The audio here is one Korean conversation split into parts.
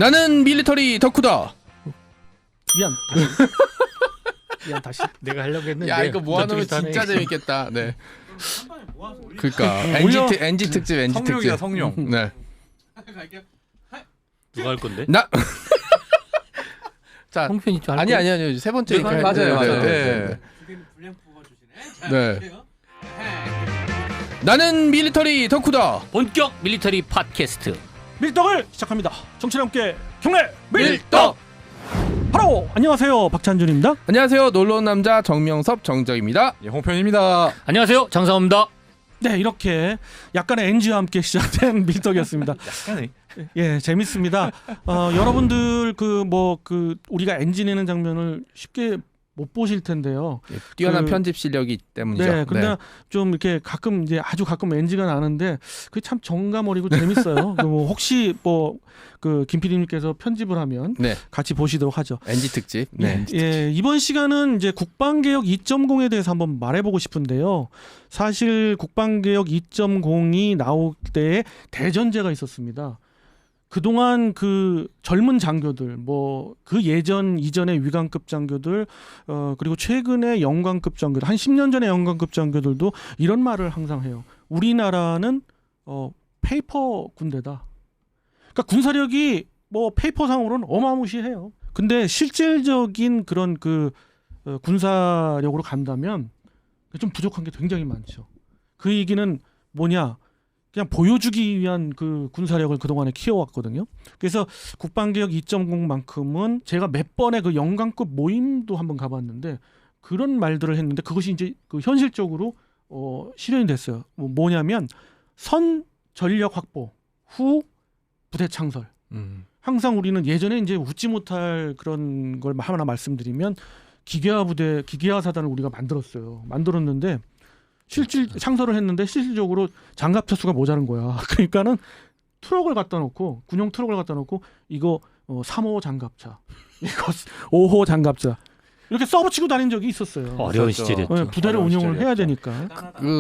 나는 밀리터리 덕후다. 미안 다시 내가 하려고 했는데. 야 이거 모아놓으면 진짜 재밌겠다. 네. 그러니까 NG 특집 NG 특집. 성룡. 네. 누가 할 건데? 나. 자 홍편이 좀 아니 세 번째니까. 네, 맞아요. 네. 네. 나는 밀리터리 덕후다. 본격 밀리터리 팟캐스트 밀떡을 시작합니다. 정치와 함께 경례 밀떡. 바로 안녕하세요, 박찬준입니다. 안녕하세요, 놀러온 남자 정명섭 정적입니다. 예, 홍편입니다. 안녕하세요 장사호입니다. 네, 이렇게 약간의 NG와 함께 시작된 밀떡이었습니다. 약간의. 예, 재밌습니다. 여러분들 우리가 NG 내는 장면을 쉽게 못 보실 텐데요. 뛰어난 편집 실력이 때문이죠. 네, 근데 좀 이렇게 가끔 이제 아주 가끔 NG가 나는데 그게 참 정감 어리고 재밌어요. 뭐 혹시 김 PD님께서 편집을 하면 네. 같이 보시도록 하죠. NG 특집. 네. 예, 이번 시간은 이제 국방개혁 2.0에 대해서 한번 말해보고 싶은데요. 사실 국방개혁 2.0이 나올 때에 대전제가 있었습니다. 그동안 그 젊은 장교들, 그 이전의 위관급 장교들, 그리고 최근에 영관급 장교들, 한 10년 전에 영관급 장교들도 이런 말을 항상 해요. 우리나라는 페이퍼 군대다. 그러니까 군사력이 페이퍼상으로는 어마무시해요. 근데 실질적인 그런 군사력으로 간다면 좀 부족한 게 굉장히 많죠. 그 얘기는 뭐냐? 그냥 보여주기 위한 그 군사력을 그동안에 키워왔거든요. 그래서 국방개혁 2.0만큼은 제가 몇 번의 그 영관급 모임도 한번 가봤는데 그런 말들을 했는데 그것이 이제 현실적으로 실현이 됐어요. 뭐냐면 선 전력 확보 후 부대 창설. 항상 우리는 예전에 이제 웃지 못할 그런 걸 하나 말씀드리면 기계화 사단을 우리가 만들었는데 창설을 했는데 실질적으로 장갑 차수가 모자란 거야. 그러니까는 군용 트럭을 갖다 놓고 이거 3호 장갑차, 이거 5호 장갑차 이렇게 써붙이고 다닌 적이 있었어요. 어려운 시절이었죠. 네, 부대를 운영을 해야 되니까.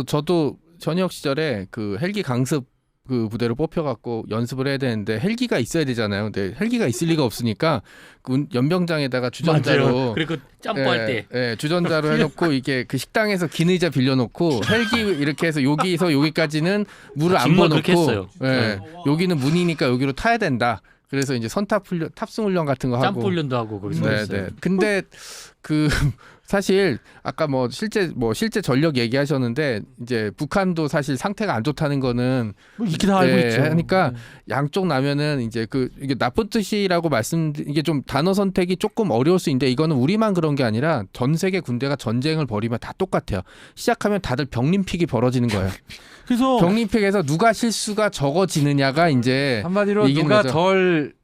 저도 전역 시절에 그 헬기 강습 그 부대로 뽑혀갖고 연습을 해야 되는데 헬기가 있어야 되잖아요. 근데 헬기가 있을 리가 없으니까 그 연병장에다가 주전자로 그리고 점프할 때 주전자로 해놓고 이게 그 식당에서 긴 의자 빌려놓고 헬기 이렇게 해서 여기서 여기까지는 물을 안 부어놓고 여기는 문이니까 여기로 타야 된다. 그래서 이제 탑승 훈련 같은 거 하고 점프 훈련도 하고 거기서 네. 근데 사실 아까 실제 전력 얘기하셨는데 이제 북한도 사실 상태가 안 좋다는 거는 이렇게 다 알고 있죠. 하니까 양쪽 나면은 이제 이게 나쁜 뜻이라고 이게 좀 단어 선택이 조금 어려울 수 있는데 이거는 우리만 그런 게 아니라 전 세계 군대가 전쟁을 벌이면 다 똑같아요. 시작하면 다들 병림픽이 벌어지는 거예요. 그래서 병림픽에서 누가 실수가 적어지느냐가 이제 한마디로 누가 거죠. 덜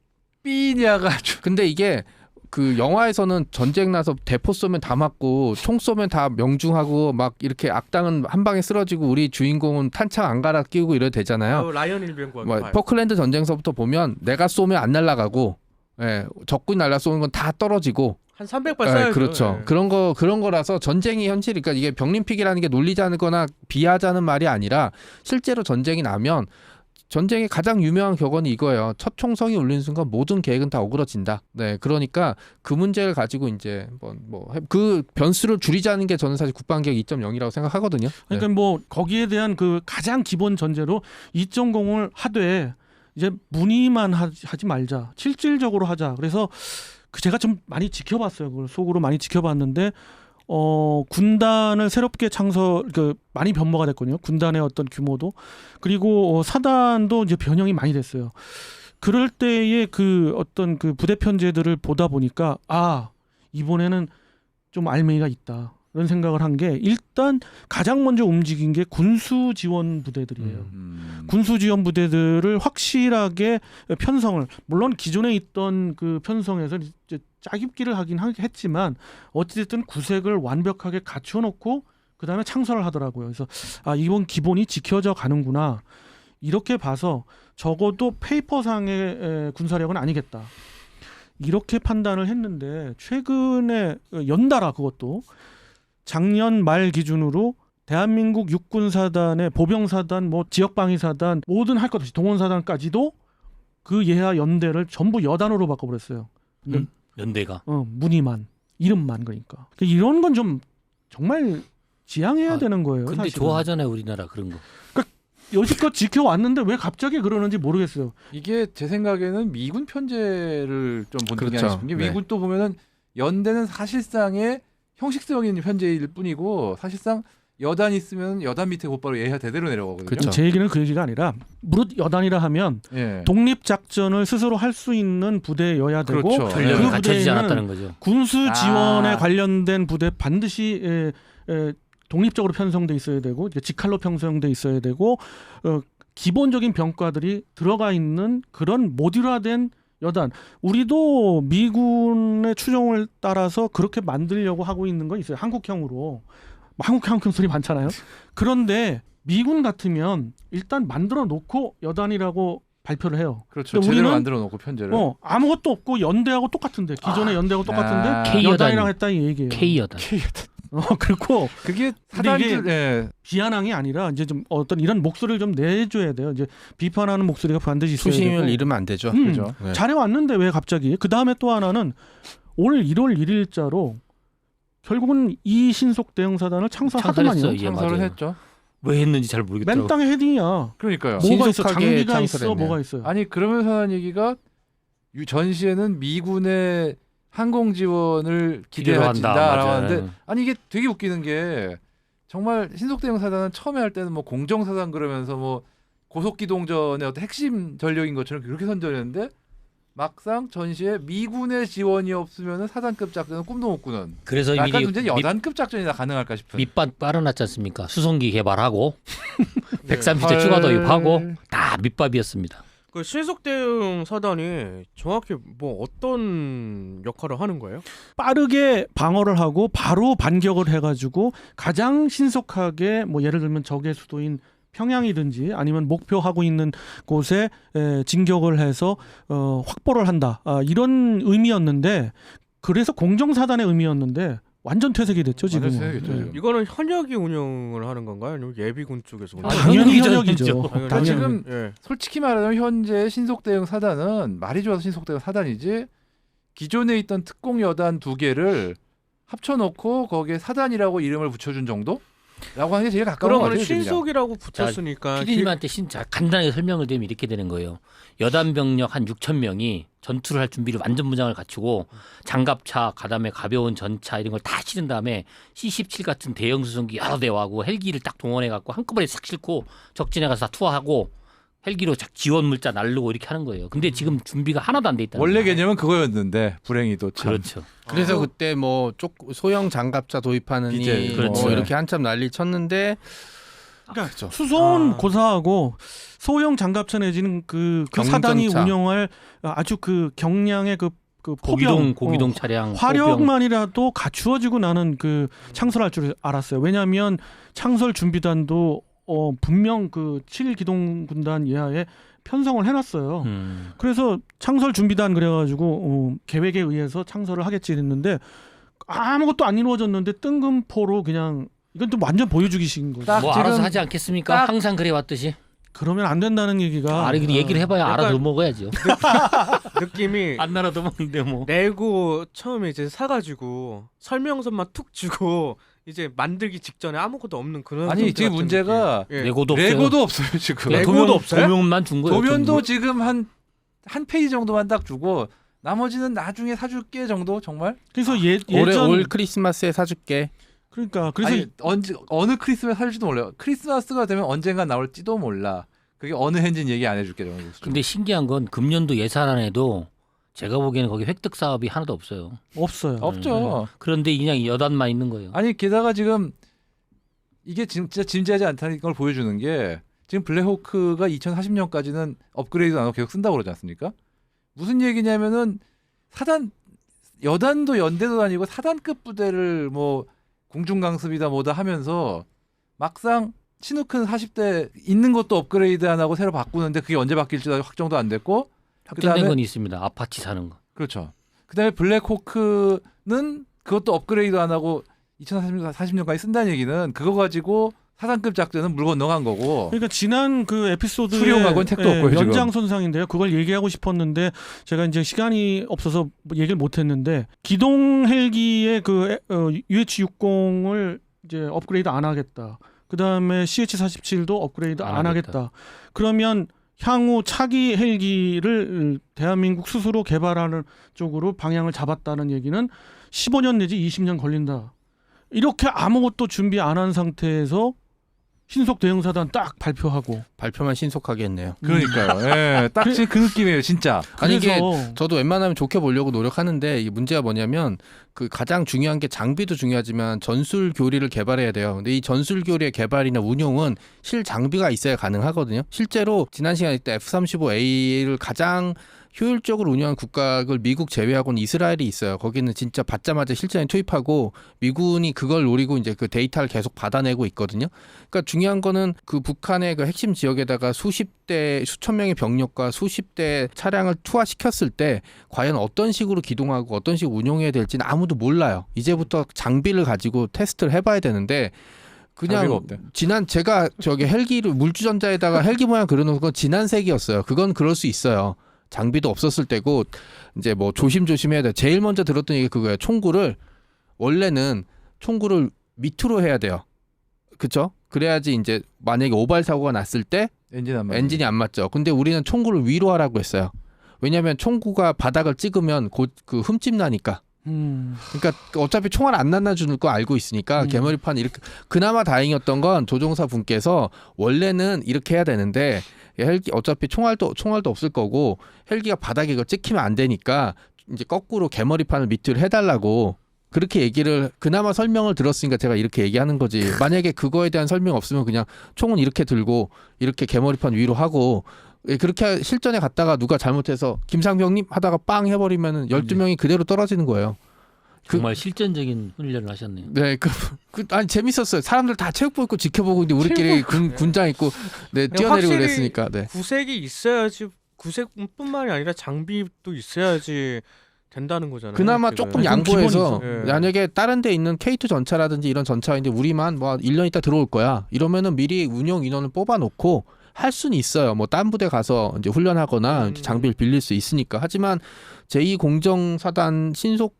삐냐가. 근데 이게 그 영화에서는 전쟁 나서 대포 쏘면 다 맞고 총 쏘면 다 명중하고 막 이렇게 악당은 한 방에 쓰러지고 우리 주인공은 탄창 안 갈아 끼우고 이래야 되잖아요. 라이언 일병과 포클랜드 전쟁서부터 보면 내가 쏘면 안 날아가고 적군이 날라 쏘는 건 다 떨어지고 한 300발 쏴야죠. 그렇죠. 그런 거라서 전쟁이 현실이니까 이게 병림픽이라는 게 놀리자거나 비하자는 말이 아니라 실제로 전쟁이 나면 전쟁의 가장 유명한 격언이 이거예요. 첫 총성이 울리는 순간 모든 계획은 다 어그러진다. 네, 그러니까 그 문제를 가지고 이제 그 변수를 줄이자는 게 저는 사실 국방개혁 2.0이라고 생각하거든요. 그러니까 거기에 대한 그 가장 기본 전제로 2.0을 하되 이제 문의만 하지 말자. 실질적으로 하자. 그래서 제가 좀 많이 지켜봤어요. 그걸 속으로 많이 지켜봤는데. 군단을 새롭게 많이 변모가 됐거든요. 군단의 어떤 규모도. 그리고 사단도 이제 변형이 많이 됐어요. 그럴 때의 어떤 부대 편제들을 보다 보니까 이번에는 좀 알맹이가 있다. 이런 생각을 한 게 일단 가장 먼저 움직인 게 군수 지원 부대들이에요. 군수 지원 부대들을 확실하게 편성을, 물론 기존에 있던 그 편성에서 이제 짜깁기를 하긴 했지만 어찌됐든 구색을 완벽하게 갖춰놓고 그다음에 창설을 하더라고요. 그래서 이번 기본이 지켜져 가는구나. 이렇게 봐서 적어도 페이퍼상의 군사력은 아니겠다. 이렇게 판단을 했는데 최근에 연달아 그것도 작년 말 기준으로 대한민국 육군사단의 보병사단, 지역방위사단 모든 할 것 없이 동원사단까지도 그 예하 연대를 전부 여단으로 바꿔버렸어요. 연대가. 문의만 이름만 그러니까 이런 건 좀 정말 지양해야 되는 거예요. 근데 사실은. 좋아하잖아요 우리나라 그런 거. 여지껏 지켜왔는데 왜 갑자기 그러는지 모르겠어요. 이게 제 생각에는 미군 편제를 좀 보는 게 그렇죠. 아니라 싶은 게 네. 미군 또 보면은 연대는 사실상의 형식적인 편제일 뿐이고 사실상 여단 있으면 여단 밑에 곧바로 예하 대대로 내려가거든요. 그렇죠. 제 얘기는 그 얘기가 아니라 무릇 여단이라 하면 예. 독립 작전을 스스로 할 수 있는 부대여야 되고 그렇죠. 전력이 그 갖춰지지 부대에는 않았다는 거죠. 군수 지원에 아. 관련된 부대 반드시 독립적으로 편성돼 있어야 되고 이제 직할로 편성돼 있어야 되고 기본적인 병과들이 들어가 있는 그런 모듈화된 여단. 우리도 미군의 추종을 따라서 그렇게 만들려고 하고 있는 거 있어요. 한국형으로. 한국형 소리 많잖아요. 그런데 미군 같으면 일단 만들어 놓고 여단이라고 발표를 해요. 그렇죠. 근데 제대로 우리는 만들어 놓고 편제를. 아무것도 없고 연대하고 똑같은데 기존의 연대하고 똑같은데 아. K 여단이랑 했다 이 얘기예요. K 여단. 그리고 그게 근데 이게 사단들 예. 비아냥이 아니라 이제 좀 어떤 이런 목소리를 좀 내줘야 돼요. 이제 비판하는 목소리가 반드시 있어야 수신을 되고. 잃으면 안 되죠. 그죠. 네. 잘해왔는데 왜 갑자기? 그 다음에 또 하나는 올 1월 1일자로 결국은 이 신속 대응 사단을 창설하더만요. 창설했어요. 예, 창설을 맞아요. 했죠. 왜 했는지 잘 모르겠더라고. 맨 땅에 헤딩이야. 그러니까요. 뭐가 있어? 신속하게 장비가 있어? 창설했네요. 뭐가 있어요? 아니 그러면서 하는 얘기가 전시에는 미군의 항공 지원을 필요로 한다. 기대한다라고 맞아요. 하는데 아니 이게 되게 웃기는 게 정말 신속대응 사단은 처음에 할 때는 뭐 공정 사단 그러면서 뭐 고속기동전의 어떤 핵심 전력인 것처럼 그렇게 선전했는데 막상 전시에 미군의 지원이 없으면 사단급 작전은 꿈도 못 꾸는. 그래서 약간 미리 문제 여단급 작전이나 가능할까 싶은. 밑밥 빨아놨지 않습니까? 수송기 개발하고 네. 130대 추가 도입하고 다 밑밥이었습니다. 그 신속 대응 사단이 정확히 뭐 어떤 역할을 하는 거예요? 빠르게 방어를 하고 바로 반격을 해가지고 가장 신속하게 뭐 예를 들면 적의 수도인 평양이든지 아니면 목표하고 있는 곳에 진격을 해서 확보를 한다. 이런 의미였는데 그래서 공정사단의 의미였는데 완전 퇴색이 됐죠 지금은. 완전 퇴색이 됐죠, 네. 지금. 이거는 현역이 운영을 하는 건가요? 아니면 예비군 쪽에서 운영? 당연히 현역이죠. 현역이죠. 당연히. 당연히. 지금 예. 솔직히 말하면 현재 신속대응 사단은 말이 좋아서 신속대응 사단이지 기존에 있던 특공 여단 2개를 합쳐놓고 거기에 사단이라고 이름을 붙여준 정도? 라고 하는 게 제일 가까운 것 그러면 같아요. 지금 그냥. 신속이라고 붙였으니까 피디님한테 진짜 간단하게 설명을 드리면 이렇게 되는 거예요. 여단 병력 한 6천 명이 전투를 할 준비를 완전 무장을 갖추고 장갑차, 그다음에 가벼운 전차 이런 걸 다 실은 다음에 C-17 같은 대형 수송기 여러 대하고 헬기를 딱 동원해 갖고 한꺼번에 싹 싣고 적진에 가서 다 투하하고 헬기로 지원 물자 날르고 이렇게 하는 거예요. 근데 지금 준비가 하나도 안 돼 있다. 원래 개념은 그거였는데 불행히도 참. 그렇죠. 그래서 그때 뭐 소형 장갑차 도입하느니 디젤, 그렇죠. 뭐 이렇게 한참 난리 쳤는데 그러니까 그렇죠. 수소원 아. 고사하고 소형 장갑차 내지는 그 사단이 경전차. 운영할 아주 그 경량의 그 고기동 차량 포병. 화력만이라도 갖추어지고 나는 그 창설할 줄 알았어요. 왜냐하면 창설 준비단도 분명 그 7기동 군단 예하에 편성을 해놨어요. 그래서 창설 준비단 그래가지고 계획에 의해서 창설을 하겠지 했는데 아무것도 안 이루어졌는데 뜬금포로 그냥 이건 또 완전 보여주기식인 거죠. 딱 뭐 지금 알아서 하지 않겠습니까? 딱- 항상 그래 왔듯이. 그러면 안 된다는 얘기가 아니 근데 얘기를 해봐야 약간- 알아서 먹어야죠. 느낌이 안 날아도 먹는데 뭐. 레고 처음에 이제 사가지고 설명서만 툭 주고 이제 만들기 직전에 아무것도 없는 그런 아니 형태 지금 같은 문제가 느낌. 예. 레고도 없어요. 레고도 없어요 지금. 그냥 레고도 없어요? 도면만 준 거예요. 도면도 전부. 지금 한 페이지 정도만 딱 주고 나머지는 나중에 사줄게 정도 정말. 그래서 올해 예전 올 크리스마스에 사줄게. 그러니까 그래서 아니 언제 어느 크리스마스 살지도 몰라요. 크리스마스가 되면 언젠가 나올지도 몰라. 그게 어느 해인지는 얘기 안 해줄게 정도. 근데 신기한 건 금년도 예산안에도 제가 보기에는 거기 획득 사업이 하나도 없어요. 없어요. 없죠. 그런데 그냥 여단만 있는 거예요. 아니 게다가 지금 이게 진짜 진지하지 않다는 걸 보여주는 게 지금 블랙호크가 2040년까지는 업그레이드 안 하고 계속 쓴다고 그러지 않습니까? 무슨 얘기냐면은 여단도 연대도 아니고 사단급 부대를 뭐 공중강습이다 뭐다 하면서 막상 치누큰 40대 있는 것도 업그레이드 안 하고 새로 바꾸는데 그게 언제 바뀔지도 확정도 안 됐고 확정된 그다음에- 건 있습니다. 아파치 사는 거. 그렇죠. 그다음에 블랙호크는 그것도 업그레이드 안 하고 2040년까지 쓴다는 얘기는 그거 가지고 사단급 작전은 물 건너간 거고. 그러니까 지난 그 에피소드의 수령하고는 택도 없고요, 지금. 연장선상인데요. 그걸 얘기하고 싶었는데 제가 이제 시간이 없어서 얘기를 못했는데 기동 헬기의 그 UH-60을 이제 업그레이드 안 하겠다. 그 다음에 CH-47도 업그레이드 안 하겠다. 그러면 향후 차기 헬기를 대한민국 스스로 개발하는 쪽으로 방향을 잡았다는 얘기는 15년 내지 20년 걸린다. 이렇게 아무것도 준비 안 한 상태에서 신속 대응사단 딱 발표하고 발표만 신속하게 했네요. 그러니까요. 예, 딱 지금 그 느낌이에요, 진짜. 아니 이게 그래서 저도 웬만하면 좋게 보려고 노력하는데 이 문제가 뭐냐면 그 가장 중요한 게 장비도 중요하지만 전술 교리를 개발해야 돼요. 근데 이 전술 교리의 개발이나 운용은 실 장비가 있어야 가능하거든요. 실제로 지난 시간에 때 F-35A를 가장 효율적으로 운영한 국가를 미국 제외하고는 이스라엘이 있어요. 거기는 진짜 받자마자 실전에 투입하고 미군이 그걸 노리고 이제 그 데이터를 계속 받아내고 있거든요. 그러니까 중요한 거는 그 북한의 그 핵심 지역에다가 수천 명의 병력과 수십 대 차량을 투하시켰을 때 과연 어떤 식으로 기동하고 어떤 식으로 운용해야 될지는 아무도 몰라요. 이제부터 장비를 가지고 테스트를 해봐야 되는데 그냥 지난 제가 저기 헬기를 물주전자에다가 헬기 모양 그려놓은 건 지난 세기였어요. 그건 그럴 수 있어요. 장비도 없었을 때고 이제 뭐 조심해야 돼. 제일 먼저 들었던 얘기 그거예요. 원래는 총구를 밑으로 해야 돼요. 그렇죠? 그래야지 이제 만약에 오발 사고가 났을 때 엔진이 안 맞죠. 근데 우리는 총구를 위로 하라고 했어요. 왜냐하면 총구가 바닥을 찍으면 곧 그 흠집 나니까. 그러니까 어차피 총알 안 날라주는 거 알고 있으니까 개머리판 이렇게 그나마 다행이었던 건 조종사 분께서 원래는 이렇게 해야 되는데 헬기 어차피 총알도 없을 거고 헬기가 바닥에 이거 찍히면 안 되니까 이제 거꾸로 개머리판을 밑으로 해달라고 그렇게 얘기를 그나마 설명을 들었으니까 제가 이렇게 얘기하는 거지. 만약에 그거에 대한 설명 없으면 그냥 총은 이렇게 들고 이렇게 개머리판 위로 하고 그렇게 실전에 갔다가 누가 잘못해서 김상병님 하다가 빵 해버리면은 12명이 그대로 떨어지는 거예요. 정말 실전적인 훈련을 하셨네요. 네, 아니 재밌었어요. 사람들 다 체육복 입고 지켜보고 있는데 우리끼리 군장 입고 네, 뛰어내리고 그랬으니까. 네. 구색이 있어야지 구색뿐만이 아니라 장비도 있어야지 된다는 거잖아요. 그나마 지금. 조금 양보해서 예. 만약에 다른 데 있는 K2 전차라든지 이런 전차인데 우리만 뭐 1년 있다 들어올 거야. 이러면은 미리 운영 인원을 뽑아놓고 할 수는 있어요. 뭐 딴 부대 가서 이제 훈련하거나 장비를 빌릴 수 있으니까. 하지만 제2공정사단 신속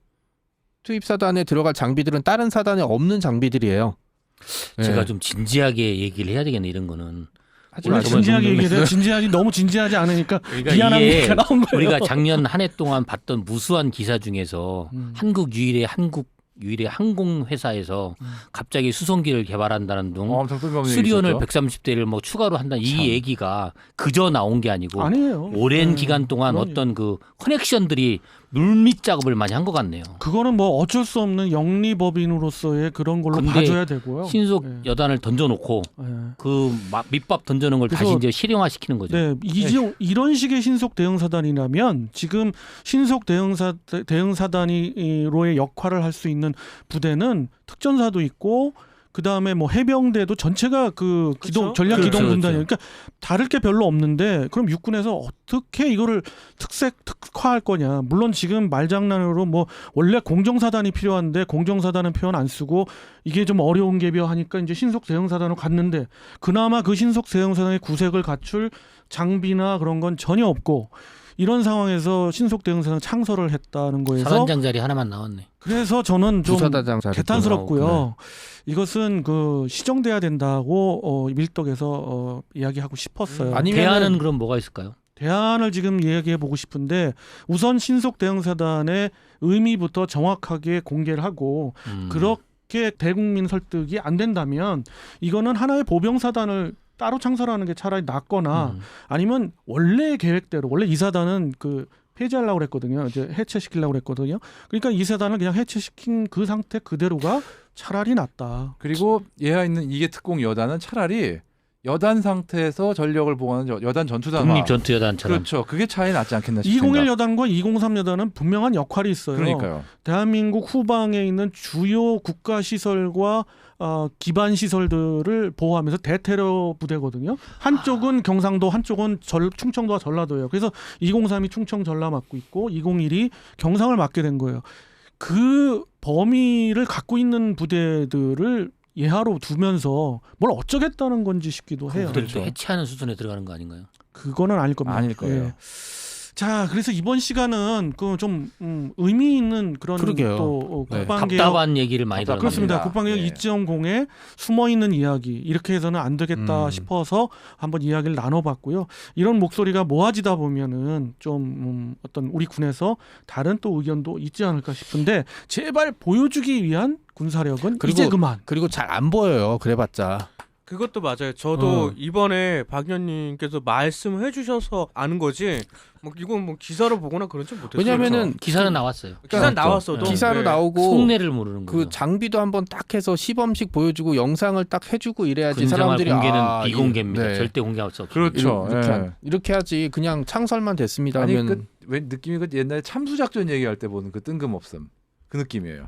투입사단에 들어갈 장비들은 다른 사단에 없는 장비들이에요. 제가 예. 좀 진지하게 얘기를 해야 되겠네 이런 거는. 원래 진지하게 얘기해요. 너무 진지하지 않으니까 그러니까 미안하니까 이게 나온 거예요. 우리가 작년 한 해 동안 봤던 무수한 기사 중에서 한국 유일의 항공회사에서 갑자기 수송기를 개발한다는 등 엄청 뜬금없는 수리원을 얘기 있었죠. 130대를 뭐 추가로 한다는 이 얘기가 그저 나온 게 아니고 아니에요. 오랜 기간 동안 그럼요. 어떤 그 커넥션들이 물밑 작업을 많이 한 것 같네요. 그거는 뭐 어쩔 수 없는 영리법인으로서의 그런 걸로 근데 봐줘야 되고요. 신속 네. 여단을 던져놓고 네. 그 밑밥 던져놓은 걸 다시 그래서 이제 실용화시키는 거죠. 네, 이런 식의 신속 대응사단이라면 지금 신속 대응사단으로의 역할을 할 수 있는 부대는 특전사도 있고 그 다음에 뭐 해병대도 전체가 그 그쵸? 전략 그렇죠, 기동 군단이에요. 그렇죠. 그러니까 다를 게 별로 없는데 그럼 육군에서 어떻게 이거를 특화할 거냐? 물론 지금 말장난으로 뭐 원래 공정사단이 필요한데 공정사단은 표현 안 쓰고 이게 좀 어려운 개비어 하니까 이제 신속 대응사단으로 갔는데 그나마 그 신속 대응사단의 구색을 갖출 장비나 그런 건 전혀 없고. 이런 상황에서 신속 대응사단 창설을 했다는 거에서 사단장 자리 하나만 나왔네. 그래서 저는 좀 부사단장 자리 개탄스럽고요. 이것은 그 시정돼야 된다고 밀떡에서 이야기하고 싶었어요. 아니면은- 대안은 그럼 뭐가 있을까요? 대안을 지금 이야기해 보고 싶은데 우선 신속 대응사단의 의미부터 정확하게 공개를 하고 그렇게 대국민 설득이 안 된다면 이거는 하나의 보병사단을 따로 창설하는 게 차라리 낫거나 아니면 원래 계획대로 원래 이 사단은 그 폐지하려고 그랬거든요. 이제 해체시키려고 그랬거든요. 그러니까 이 사단을 그냥 해체시킨 그 상태 그대로가 차라리 낫다. 그리고 얘가 있는 이게 특공 여단은 차라리 여단 상태에서 전력을 보호하는 여단 전투단화. 국립전투여단처럼. 그렇죠. 그게 차이 낫지 않겠나 싶습니다. 201 여단과 203 여단은 분명한 역할이 있어요. 그러니까요. 대한민국 후방에 있는 주요 국가 시설과 기반 시설들을 보호하면서 대테러 부대거든요. 한쪽은 경상도, 한쪽은 충청도와 전라도예요. 그래서 203이 충청 전라 맡고 있고 201이 경상을 맡게 된 거예요. 그 범위를 갖고 있는 부대들을 예하로 두면서 뭘 어쩌겠다는 건지 싶기도 해요. 그들을 또 해체하는 수준에 들어가는 거 아닌가요? 그거는 아닐 겁니다. 아닐 거예요. 예. 자, 그래서 이번 시간은 그 좀 의미 있는 그런 그러게요. 또 네. 국방개혁 답답한 얘기를 많이 답답합니다. 들었습니다. 그렇습니다. 국방개혁 예. 이지영공의 숨어 있는 이야기 이렇게 해서는 안 되겠다 싶어서 한번 이야기를 나눠봤고요. 이런 목소리가 모아지다 보면은 좀 어떤 우리 군에서 다른 또 의견도 있지 않을까 싶은데 제발 보여주기 위한 군사력은 그리고- 이제 그만. 그리고 잘 안 보여요. 그래봤자. 그것도 맞아요. 저도 어. 이번에 박 의원님께서 말씀해 주셔서 아는 거지. 뭐 이건 뭐 기사로 보거나 그러지 못했어요. 왜냐면은 기사는 나왔어요. 기사 나왔어도 기사로 네. 나오고 속내를 모르는 거죠. 그 장비도 한번 딱 해서 시범식 보여주고 영상을 딱 해주고 이래야지 근정할 사람들이 공개는 아, 비공개입니다. 네. 절대 공개할 수 없어요. 그렇죠. 이렇게, 예. 이렇게 하지 그냥 창설만 됐습니다 아니 하면 왜 느낌이 그 옛날에 참수작전 얘기할 때 보는 그 뜬금없음 그 느낌이에요.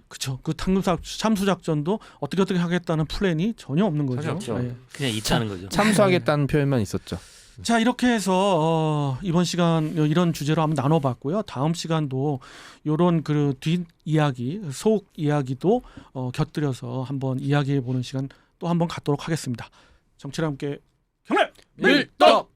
그렇죠. 그 참수 작전도 어떻게 하겠다는 플랜이 전혀 없는 거죠. 전혀 없죠. 예. 그냥 있다는 거죠. 참수하겠다는 표현만 있었죠. 자, 이렇게 해서 이번 시간 이런 주제로 한번 나눠봤고요. 다음 시간도 이런 그 뒷 이야기, 속 이야기도 곁들여서 한번 이야기해보는 시간 또 한번 갖도록 하겠습니다. 정치와 함께 경례! 밀떡!